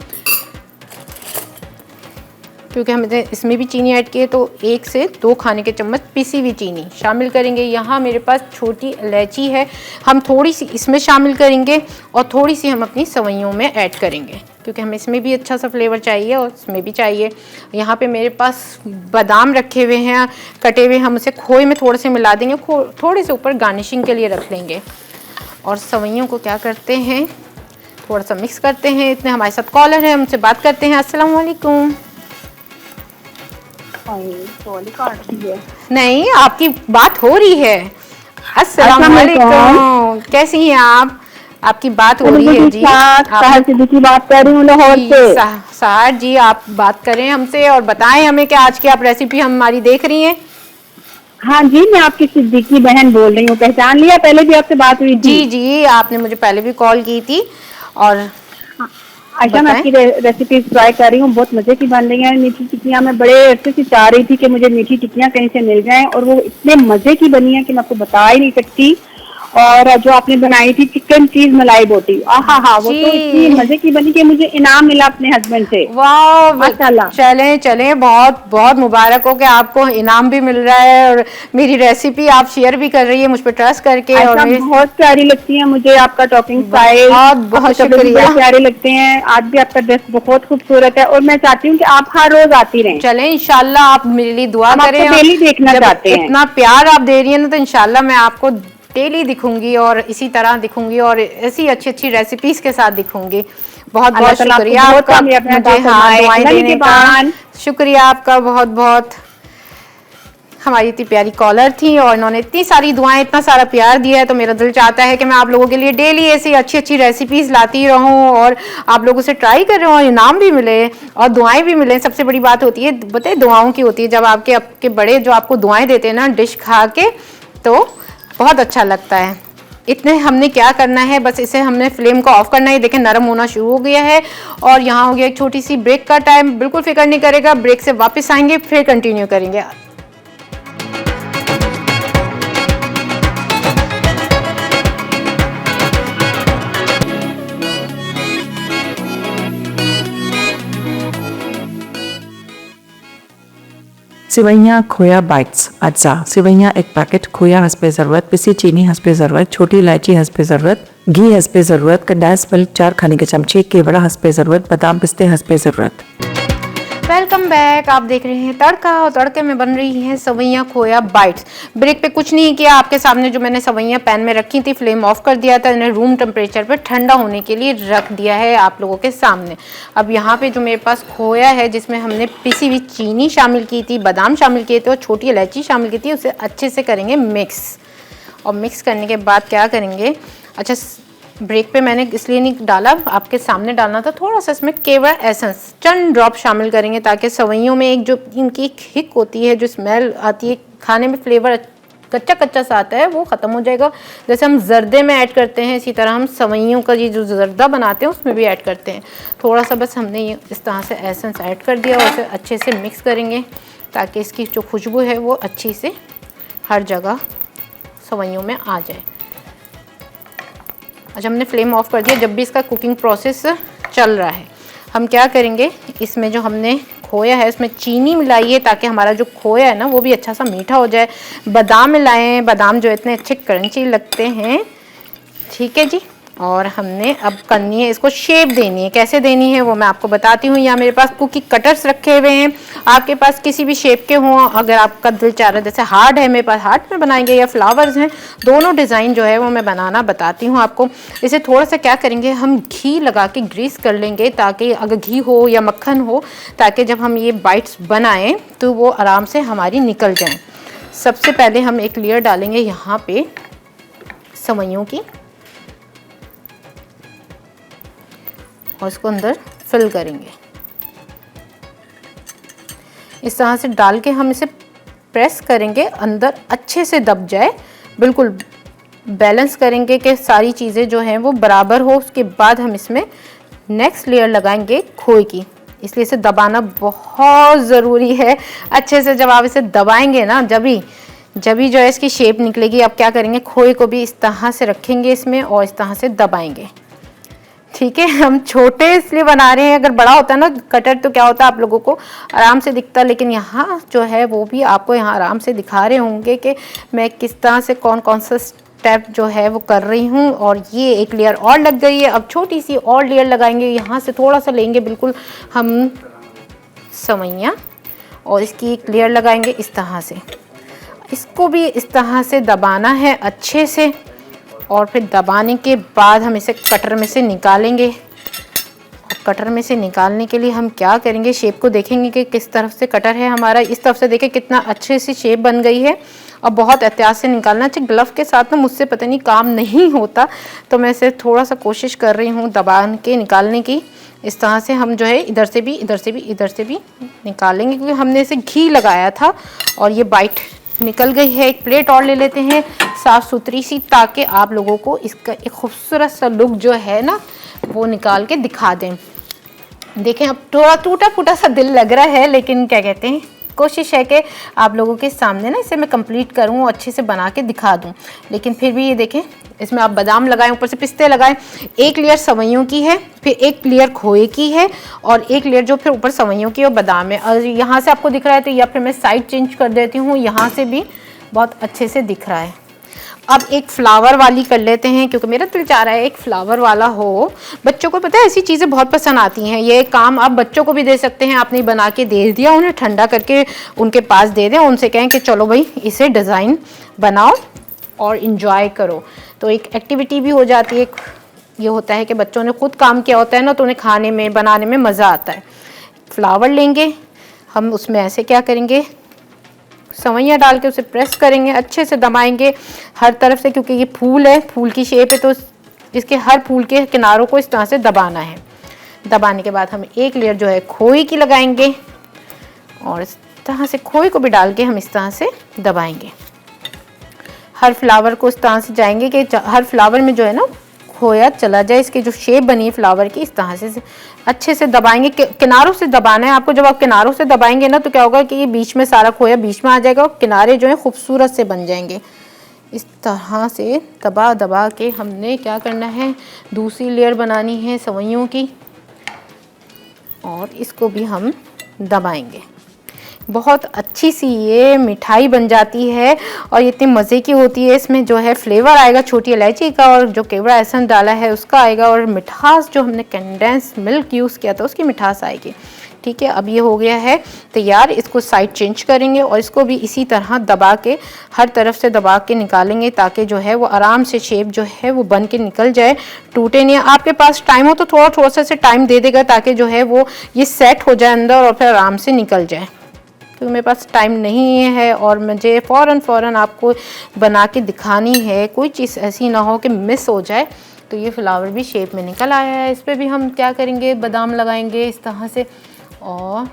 क्योंकि हमने इसमें भी चीनी ऐड की है, तो 1 से 2 खाने के चम्मच पिसी हुई चीनी शामिल करेंगे। यहाँ मेरे पास छोटी इलायची है, हम थोड़ी सी इसमें शामिल करेंगे और थोड़ी सी हम अपनी सवैयों में ऐड करेंगे, क्योंकि हमें इसमें भी अच्छा सा फ्लेवर चाहिए और इसमें भी चाहिए। यहाँ पे मेरे पास बादाम रखे हुए हैं कटे हुए, हम उसे खोए में थोड़े से मिला देंगे, थोड़े से ऊपर गार्निशिंग के लिए रख लेंगे। और सवैयों को क्या करते हैं, थोड़ा सा मिक्स करते हैं। इतने हमारे साथ कॉलर है, हमसे बात करते हैं। अस्सलाम वालेकुम। नहीं, आपकी बात हो रही है। अस्सलाम वालेकुम, कैसी हैं आप? आपकी बात हो रही है जी। सहर सिद्दीकी बात कर रही हूँ लाहौर से। सहर जी, आप बात करें हमसे और बताएं हमें कि आज की आप रेसिपी हमारी देख रही हैं। हाँ जी, मैं आपकी सिद्दीकी बहन बोल रही हूँ, पहचान लिया? पहले भी आपसे बात हुई थी। जी जी, आपने मुझे पहले भी कॉल की थी। और अच्छा, मैं आपकी रेसिपी ट्राई कर रही हूँ, बहुत मजे की बन रही है। मीठी टिक्कियाँ मैं बड़े अरसे से चाह रही थी कि मुझे मीठी टिक्कियाँ कहीं से मिल जाएं, और वो इतने मजे की बनी है कि मैं आपको बता ही नहीं सकती। और जो आपने बनाई थी चिकन चीज मलाई बोटी, आहा हा, वो तो इतनी मजे की बनी कि मुझे इनाम मिला अपने हस्बैंड से। वाह, माशाल्लाह। चलें चलें, बहुत बहुत मुबारक हो कि आपको इनाम भी मिल रहा है और मेरी रेसिपी आप शेयर भी कर रही है मुझ पर ट्रस्ट करके। और बहुत प्यारी लगती है मुझे आपका टॉकिंग स्टाइल, बहुत बहुत शुक्रिया। प्यारे लगते हैं, आज भी आपका ड्रेस बहुत खूबसूरत है और मैं चाहती हूँ कि आप हर रोज आती रहें। चलें, इंशाल्लाह आप मेरे लिए दुआ करें। डेली देखना चाहते हैं। इतना प्यार आप दे रही है ना, तो इंशाल्लाह मैं आपको डेली दिखूंगी और इसी तरह दिखूंगी और ऐसी अच्छी अच्छी रेसिपीज के साथ दिखूंगी। बहुत बहुत शुक्रिया आपका मुझे दुआएं देने का। शुक्रिया आपका बहुत बहुत। हमारी इतनी प्यारी कॉलर थी और इन्होंने इतनी सारी दुआएं, इतना सारा प्यार दिया है, तो मेरा दिल चाहता है कि मैं आप लोगों के लिए डेली ऐसी अच्छी अच्छी रेसिपीज लाती रहूं और आप लोगों से ट्राई कर रहे हो, इनाम भी मिले और दुआएं भी मिले। सबसे बड़ी बात होती है, बताए, दुआओं की होती है। जब आपके बड़े जो आपको दुआएं देते हैं ना डिश खा के, तो बहुत अच्छा लगता है। इतने हमने क्या करना है, बस इसे हमने फ्लेम को ऑफ करना है। देखें नरम होना शुरू हो गया है और यहाँ हो गया एक छोटी सी ब्रेक का टाइम। बिल्कुल फिक्र नहीं करेगा, ब्रेक से वापस आएंगे फिर कंटिन्यू करेंगे। सिवैयाँ खोया बाइट्स अज्जा। सिवैयाँ एक पैकेट, खोया हस्बे ज़रूरत, पिसी चीनी हस्बे ज़रूरत, छोटी इलायची हस्बे ज़रूरत, घी हस्बे ज़रूरत, कंडेंस मिल्क 4 खाने के चमचे, केवड़ा हस्बे ज़रूरत, बादाम पिस्ते हस्बे ज़रूरत। Welcome back. आप देख रहे हैं तड़का और तड़के में बन रही हैं सवैयाँ खोया बाइट्स। ब्रेक पे कुछ नहीं किया, आपके सामने जो मैंने सवैयाँ पैन में रखी थी, फ्लेम ऑफ कर दिया था, इन्हें रूम टेम्परेचर पे ठंडा होने के लिए रख दिया है आप लोगों के सामने। अब यहाँ पे जो मेरे पास खोया है जिसमें हमने पिसी हुई चीनी शामिल की थी, बादाम शामिल किए थे और छोटी इलायची शामिल की थी, उसे अच्छे से करेंगे मिक्स। और मिक्स करने के बाद क्या करेंगे, अच्छा ब्रेक पे मैंने इसलिए नहीं डाला, आपके सामने डालना था, थोड़ा सा इसमें केवड़ा एसेंस चंद ड्रॉप शामिल करेंगे ताकि सवैयों में एक जो इनकी एक हिक होती है, जो स्मेल आती है, खाने में फ्लेवर कच्चा कच्चा सा आता है, वो ख़त्म हो जाएगा। जैसे हम जर्दे में ऐड करते हैं, इसी तरह हम सवैयों का ये जो जर्दा बनाते हैं उसमें भी ऐड करते हैं। थोड़ा सा बस हमने ये इस तरह से एसेंस ऐड कर दिया और उसे अच्छे से मिक्स करेंगे ताकि इसकी जो खुशबू है वो अच्छी से हर जगह सवैयों में आ जाए। अच्छा हमने फ्लेम ऑफ कर दिया। जब भी इसका कुकिंग प्रोसेस चल रहा है, हम क्या करेंगे, इसमें जो हमने खोया है उसमें चीनी मिलाई है ताकि हमारा जो खोया है ना वो भी अच्छा सा मीठा हो जाए। बादाम मिलाए हैं, बादाम जो इतने अच्छे क्रंची लगते हैं, ठीक है जी। और हमने अब करनी है, इसको शेप देनी है। कैसे देनी है वो मैं आपको बताती हूँ। यहाँ मेरे पास कुकी कटर्स रखे हुए हैं, आपके पास किसी भी शेप के हों, अगर आपका दिल चाह रहा है। जैसे हार्ट है मेरे पास, हार्ट में बनाएंगे, या फ्लावर्स हैं, दोनों डिज़ाइन जो है वो मैं बनाना बताती हूँ आपको। इसे थोड़ा सा क्या करेंगे, हम घी लगा के ग्रीस कर लेंगे ताकि अगर घी हो या मक्खन हो, ताकि जब हम ये बाइट्स बनाएं तो वो आराम से हमारी निकल जाएं। सबसे पहले हम एक लेयर डालेंगे यहाँ पे सवैयों की और इसको अंदर फिल करेंगे। इस तरह से डाल के हम इसे प्रेस करेंगे, अंदर अच्छे से दब जाए, बिल्कुल बैलेंस करेंगे कि सारी चीज़ें जो हैं वो बराबर हो। उसके बाद हम इसमें नेक्स्ट लेयर लगाएंगे खोए की, इसलिए इसे दबाना बहुत ज़रूरी है। अच्छे से जब आप इसे दबाएंगे ना, जब भी जो है इसकी शेप निकलेगी। अब क्या करेंगे, खोए को भी इस तरह से रखेंगे इसमें और इस तरह से दबाएंगे, ठीक है। हम छोटे इसलिए बना रहे हैं, अगर बड़ा होता है ना कटर तो क्या होता है आप लोगों को आराम से दिखता, लेकिन यहाँ जो है वो भी आपको यहाँ आराम से दिखा रहे होंगे कि मैं किस तरह से कौन कौन सा स्टेप जो है वो कर रही हूँ। और ये एक लेयर और लग गई है। अब छोटी सी और लेयर लगाएंगे, यहाँ से थोड़ा सा लेंगे बिल्कुल हम सवैयाँ और इसकी एक लेयर लगाएंगे इस तरह से। इसको भी इस तरह से दबाना है अच्छे से और फिर दबाने के बाद हम इसे कटर में से निकालेंगे। कटर में से निकालने के लिए हम क्या करेंगे, शेप को देखेंगे कि किस तरफ से कटर है हमारा। इस तरफ से देखें कितना अच्छे से शेप बन गई है। और बहुत एहतियात से निकालना चाहिए। ग्लव के साथ ना मुझसे पता नहीं काम नहीं होता, तो मैं इसे थोड़ा सा कोशिश कर रही हूँ दबा के निकालने की। इस तरह से हम जो है इधर से भी इधर से भी इधर से भी निकालेंगे, क्योंकि हमने इसे घी लगाया था और ये बाइट निकल गई है। एक प्लेट और ले लेते हैं साफ़ सुथरी सी, ताकि आप लोगों को इसका एक खूबसूरत सा लुक जो है ना वो निकाल के दिखा दें। देखें अब थोड़ा टूटा फूटा सा दिल लग रहा है, लेकिन क्या कहते हैं, कोशिश है कि आप लोगों के सामने ना इसे मैं कंप्लीट करूँ, अच्छे से बना के दिखा दूँ। लेकिन फिर भी ये देखें, इसमें आप बादाम लगाएं, ऊपर से पिस्ते लगाएं। एक लेयर सवैयों की है, फिर एक लेयर खोए की है और एक लेयर जो फिर ऊपर सवैयों की और बादाम है। और यहाँ से आपको दिख रहा है तो या फिर मैं साइड चेंज कर देती हूँ, यहाँ से भी बहुत अच्छे से दिख रहा है। अब एक फ्लावर वाली कर लेते हैं, क्योंकि मेरा दिल चाह रहा है एक फ्लावर वाला हो। बच्चों को पता है ऐसी चीज़ें बहुत पसंद आती हैं। ये काम आप बच्चों को भी दे सकते हैं। आपने बना के दे दिया, उन्हें ठंडा करके उनके पास दे दें, उनसे कहें कि चलो भाई इसे डिज़ाइन बनाओ और इन्जॉय करो। तो एक एक्टिविटी भी हो जाती है। ये होता है कि बच्चों ने खुद काम किया होता है ना, तो उन्हें खाने में बनाने में मज़ा आता है। फ्लावर लेंगे हम, उसमें ऐसे क्या करेंगे, सवैयाँ डाल के उसे प्रेस करेंगे, अच्छे से दबाएंगे हर तरफ से, क्योंकि ये फूल है, फूल की शेप है, तो इसके हर फूल के किनारों को इस तरह से दबाना है। दबाने के बाद हम एक लेयर जो है खोए की लगाएंगे और इस तरह से खोए को भी डाल के हम इस तरह से दबाएंगे। हर फ्लावर को इस तरह से जाएंगे कि हर फ्लावर में जो है ना खोया चला जाए। इसकी जो शेप बनी है फ्लावर की, इस तरह से अच्छे से दबाएंगे। किनारों से दबाना है आपको। जब आप किनारों से दबाएंगे ना तो क्या होगा कि ये बीच में सारा खोया बीच में आ जाएगा और किनारे जो है खूबसूरत से बन जाएंगे। इस तरह से दबा दबा के हमने क्या करना है, दूसरी लेयर बनानी है सेवइयों की, और इसको भी हम दबाएंगे। बहुत अच्छी सी ये मिठाई बन जाती है और ये इतनी मज़े की होती है। इसमें जो है फ्लेवर आएगा छोटी इलायची का और जो केवड़ा एसेंस डाला है उसका आएगा, और मिठास जो हमने कंडेंस मिल्क यूज़ किया था उसकी मिठास आएगी। ठीक है, अब ये हो गया है तैयार। इसको साइड चेंज करेंगे और इसको भी इसी तरह दबा के हर तरफ से दबा के निकालेंगे ताकि जो है वो आराम से शेप जो है वो बन के निकल जाए, टूटे नहीं। आपके पास टाइम हो तो थोड़ा थोड़ा सा से टाइम दे देगा ताकि जो है वो ये सेट हो जाए अंदर और फिर आराम से निकल जाए। क्योंकि मेरे पास टाइम नहीं है और मुझे फ़ौरन आपको बना के दिखानी है, कोई चीज़ ऐसी ना हो कि मिस हो जाए। तो ये फ्लावर भी शेप में निकल आया है। इस पर भी हम क्या करेंगे, बादाम लगाएंगे इस तरह से, और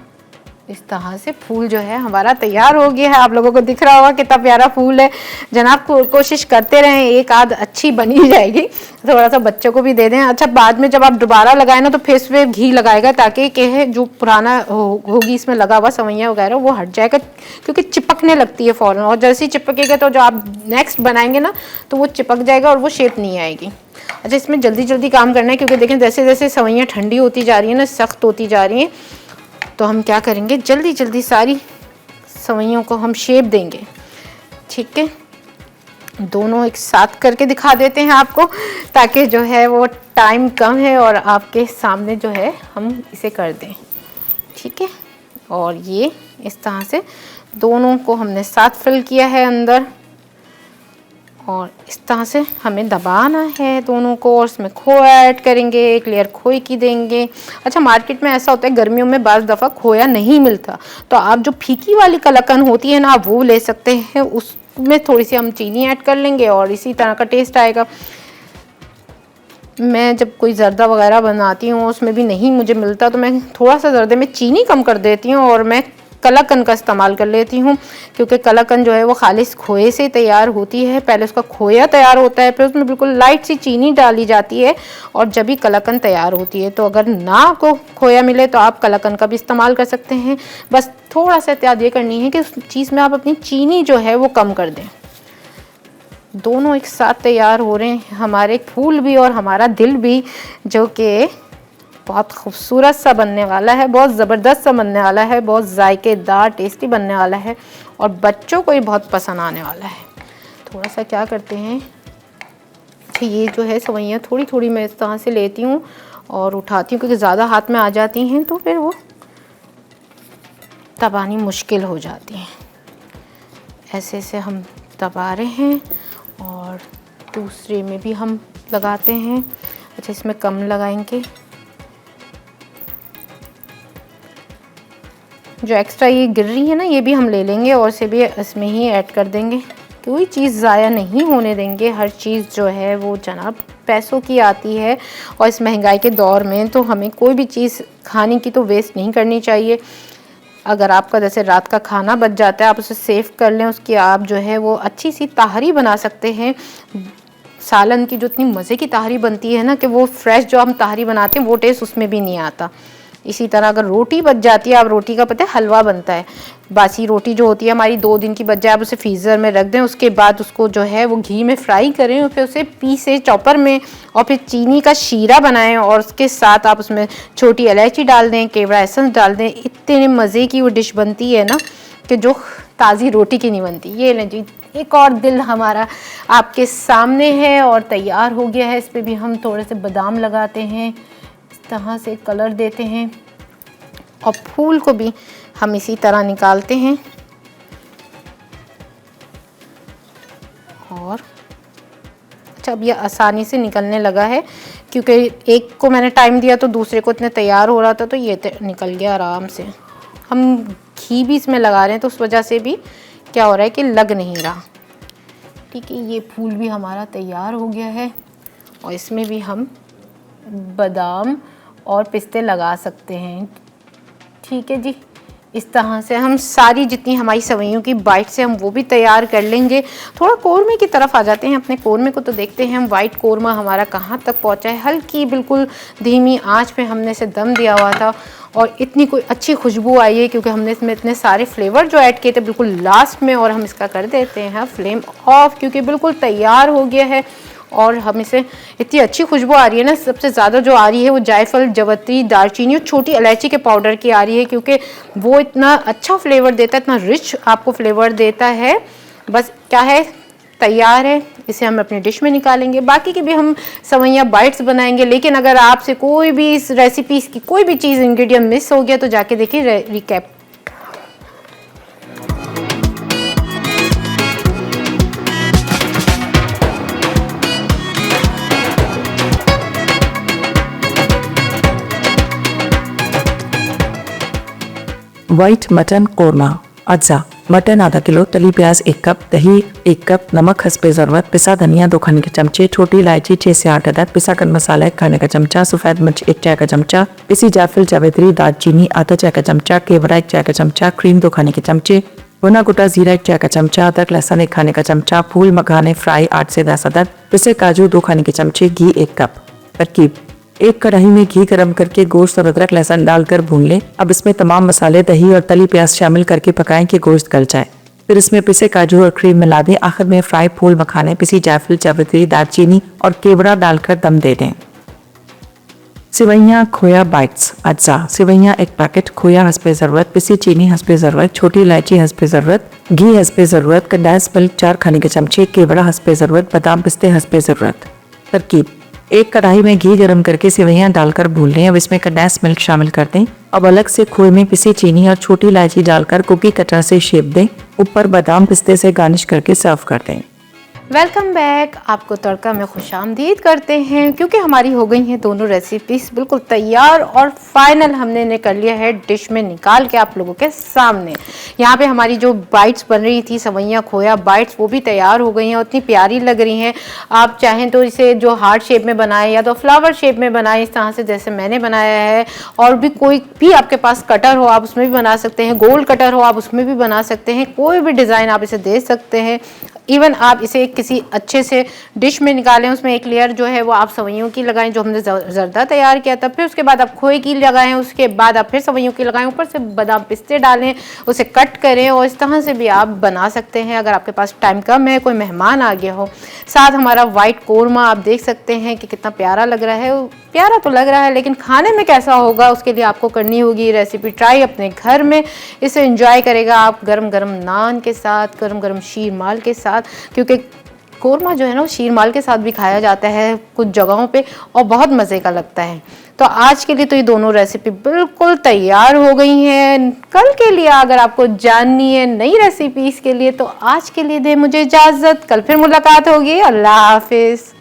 इस तरह से फूल जो है हमारा तैयार हो गया है। आप लोगों को दिख रहा होगा कितना प्यारा फूल है। जनाब कोशिश करते रहें, एक आध अच्छी बनी जाएगी। थोड़ा सा बच्चों को भी दे दें। अच्छा, बाद में जब आप दोबारा लगाएं ना तो फेस पे घी लगाएगा ताकि क्या जो पुराना होगी इसमें लगा हुआ सवैयाँ वगैरह वो हट जाएगा, क्योंकि चिपकने लगती है फ़ौरन, और जैसे ही चिपकेगा तो जो आप नेक्स्ट बनाएंगे ना तो वो चिपक जाएगा और वो शेप नहीं आएगी। अच्छा, इसमें जल्दी जल्दी काम करना है क्योंकि देखें जैसे जैसे सवैयाँ ठंडी होती जा रही है ना, सख्त होती जा रही हैं, तो हम क्या करेंगे जल्दी जल्दी सारी सवैयों को हम शेप देंगे। ठीक है, दोनों एक साथ करके दिखा देते हैं आपको ताकि जो है वो टाइम कम है और आपके सामने जो है हम इसे कर दें। ठीक है, और ये इस तरह से दोनों को हमने साथ फिल किया है अंदर, और इस तरह से हमें दबाना है दोनों को, और इसमें खोया ऐड करेंगे, एक लेयर खोए की देंगे। अच्छा, मार्केट में ऐसा होता है गर्मियों में बाज़ दफ़ा खोया नहीं मिलता, तो आप जो फीकी वाली कलाकंद होती है ना आप वो ले सकते हैं। उसमें थोड़ी सी हम चीनी ऐड कर लेंगे और इसी तरह का टेस्ट आएगा। मैं जब कोई ज़र्दा वगैरह बनाती हूँ उसमें भी नहीं मुझे मिलता तो मैं थोड़ा सा ज़र्दे में चीनी कम कर देती हूँ और मैं कलाकंद का इस्तेमाल कर लेती हूँ, क्योंकि कलाकंद जो है वो खालिस खोए से तैयार होती है। पहले उसका खोया तैयार होता है, फिर उसमें बिल्कुल लाइट सी चीनी डाली जाती है और जब भी कलाकंद तैयार होती है। तो अगर ना आपको खोया मिले तो आप कलाकंद का भी इस्तेमाल कर सकते हैं। बस थोड़ा सा एहतियात ये करनी है कि उस चीज़ में आप अपनी चीनी जो है वो कम कर दें। दोनों एक साथ तैयार हो रहे हैं, हमारे फूल भी और हमारा दिल भी, जो कि बहुत खूबसूरत सा बनने वाला है, बहुत ज़बरदस्त सा बनने वाला है, बहुत जायकेदार टेस्टी बनने वाला है और बच्चों को ही बहुत पसंद आने वाला है। थोड़ा सा क्या करते हैं, ये जो है सवैयाँ थोड़ी थोड़ी मैं इस तरह से लेती हूँ और उठाती हूँ, क्योंकि ज़्यादा हाथ में आ जाती हैं तो फिर वो दबानी मुश्किल हो जाती हैं। ऐसे से हम दबा रहे हैं और दूसरे में भी हम लगाते हैं। अच्छा, इसमें कम लगाएंगे, जो एक्स्ट्रा ये गिर रही है ना ये भी हम ले लेंगे और इसे भी इसमें ही ऐड कर देंगे। कोई चीज़ ज़ाया नहीं होने देंगे, हर चीज़ जो है वो जनाब पैसों की आती है और इस महंगाई के दौर में तो हमें कोई भी चीज़ खाने की तो वेस्ट नहीं करनी चाहिए। अगर आपका जैसे रात का खाना बच जाता है आप उसे सेव कर लें, उसकी आप जो है वो अच्छी सी ताहरी बना सकते हैं। सालन की जो इतनी मज़े की ताहरी बनती है ना कि वो फ्रेश जो हम ताहरी बनाते हैं वो टेस्ट उसमें भी नहीं आता। इसी तरह अगर रोटी बच जाती है, आप रोटी का पता है हलवा बनता है, बासी रोटी जो होती है हमारी 2 दिन की बच जाए आप उसे फ्रीज़र में रख दें, उसके बाद उसको जो है वो घी में फ्राई करें और फिर उसे पीसे चॉपर में और फिर चीनी का शीरा बनाएं और उसके साथ आप उसमें छोटी इलायची डाल दें, केवड़ा एसेंस डाल दें। इतने मज़े की वो डिश बनती है ना कि जो ताज़ी रोटी की नहीं बनती। ये लें जी, एक और दिल हमारा आपके सामने है और तैयार हो गया है। इस पर भी हम थोड़े से बादाम लगाते हैं, इस तरह से कलर देते हैं और फूल को भी हम इसी तरह निकालते हैं। और अच्छा, अब यह आसानी से निकलने लगा है क्योंकि एक को मैंने टाइम दिया तो दूसरे को इतने तैयार हो रहा था तो ये निकल गया आराम से। हम घी भी इसमें लगा रहे हैं तो उस वजह से भी क्या हो रहा है कि लग नहीं रहा। ठीक है, ये फूल भी हमारा तैयार हो गया है और इसमें भी हम बादाम और पिस्ते लगा सकते हैं। ठीक है जी, इस तरह से हम सारी जितनी हमारी सवैयों की बाइट्स है हम वो भी तैयार कर लेंगे। थोड़ा कौरमे की तरफ आ जाते हैं, अपने कौरमे को तो देखते हैं हम वाइट कौरमा हमारा कहाँ तक पहुँचा है। हल्की बिल्कुल धीमी आंच पे हमने इसे दम दिया हुआ था और इतनी कोई अच्छी खुशबू आई है क्योंकि हमने इसमें इतने सारे फ्लेवर जो ऐड किए थे बिल्कुल लास्ट में। और हम इसका कर देते हैं फ्लेम ऑफ क्योंकि बिल्कुल तैयार हो गया है और हम इसे इतनी अच्छी खुशबू आ रही है ना, सबसे ज़्यादा जो आ रही है वो जायफल, जवत्री, दालचीनी और छोटी इलायची के पाउडर की आ रही है क्योंकि वो इतना अच्छा फ्लेवर देता है, इतना रिच आपको फ्लेवर देता है। बस क्या है, तैयार है, इसे हम अपनी डिश में निकालेंगे। बाकी की भी हम सवैयाँ बाइट्स बनाएंगे, लेकिन अगर आपसे कोई भी इस रेसिपी की कोई भी चीज़ इंग्रेडिएंट मिस हो गया तो जाके देखिए रिकैप। वाइट मटन कोरमा अज्जा मटन आधा किलो, तली प्याज 1 कप, दही 1 कप, नमक हस्बे ज़रूरत, पिसा धनिया 2 खाने के चमचे, छोटी इलायची 6 से 8 अदद, पिसा गरम मसाला 1 खाने का चमचा, सफ़ेद मिर्च 1 चाय का चमचा, पिसी जायफल, जावित्री, दालचीनी आधा चाय का चमचा, केवड़ा 1 चाय का चमचा, क्रीम 2 खाने के चमचे, भुना कुटा जीरा 1 चाय का चमचा, अदरक लहसुन 1 खाने का चमचा, फूल मखाने फ्राई 8 से 10 अदद, पिसे काजू 2 खाने के चमचे, घी 1 कप। तरकीब: एक कढ़ाई में घी गरम करके गोश्त और अदरक लहसुन डालकर भून लें। अब इसमें तमाम मसाले, दही और तली प्याज शामिल करके पकाएं कि गोश्त गल जाए। फिर इसमें पिसे काजू और क्रीम मिला दें। आखिर में फ्राई फूल मखाने, पिसी जायफल, जावित्री, दालचीनी और केवड़ा डालकर दम दे दें। सेवैयाँ खोया बाइट्स अज्जा सेवैयाँ 1 पैकेट, खोया हस्बे ज़रूरत, पिसी चीनी हस्बे ज़रूरत, छोटी इलायची हस्बे ज़रूरत, घी हस्बे ज़रूरत, कंडेंस मिल्क 4 खाने के चमचे, केवड़ा हस्बे ज़रूरत, बादाम पिस्ते हस्बे ज़रूरत। तरकीब: एक कढ़ाई में घी गरम करके सेवैयाँ डालकर भून लें। अब इसमें कंडेंस मिल्क शामिल कर दें। अब अलग से खोए में पिसी चीनी और छोटी इलायची डालकर कुकी कटर से शेप दें। ऊपर बादाम पिस्ते से गार्निश करके सर्व कर दें। वेलकम बैक, आपको तड़का में खुशामदीद करते हैं क्योंकि हमारी हो गई हैं दोनों रेसिपीज बिल्कुल तैयार और फाइनल हमने इन्हें कर लिया है डिश में निकाल के आप लोगों के सामने। यहाँ पे हमारी जो बाइट्स बन रही थी सवैयाँ खोया बाइट्स वो भी तैयार हो गई हैं और इतनी प्यारी लग रही हैं। आप चाहें तो इसे जो हार्ट शेप में बनाएं या तो फ्लावर शेप में बनाएं इस तरह से जैसे मैंने बनाया है। और भी कोई भी आपके पास कटर हो आप उसमें भी बना सकते हैं, गोल कटर हो आप उसमें भी बना सकते हैं, कोई भी डिज़ाइन आप इसे दे सकते हैं। इवन आप इसे किसी अच्छे से डिश में निकालें, उसमें एक लेयर जो है वो आप सवैयों की लगाएं जो हमने जर्दा तैयार किया था, फिर उसके बाद आप खोए की लगाएं, उसके बाद आप फिर सवैयों की लगाएं, ऊपर से बादाम पिस्ते डालें, उसे कट करें और इस तरह से भी आप बना सकते हैं। अगर आपके पास टाइम कम है, कोई मेहमान आ गया हो। साथ हमारा वाइट कोरमा आप देख सकते हैं कि कितना प्यारा लग रहा है। प्यारा तो लग रहा है लेकिन खाने में कैसा होगा उसके लिए आपको करनी होगी रेसिपी ट्राई अपने घर में। इसे एंजॉय करेगा आप गरम गरम नान के साथ, गरम गरम शीर माल के साथ, क्योंकि कोरमा जो है ना वो शीर माल के साथ भी खाया जाता है कुछ जगहों पे और बहुत मज़े का लगता है। तो आज के लिए तो ये दोनों रेसिपी बिल्कुल तैयार हो गई हैं। कल के लिए अगर आपको जाननी है नई रेसिपीज़ के लिए तो आज के लिए दे मुझे इजाज़त, कल फिर मुलाकात होगी। अल्लाह हाफिज़।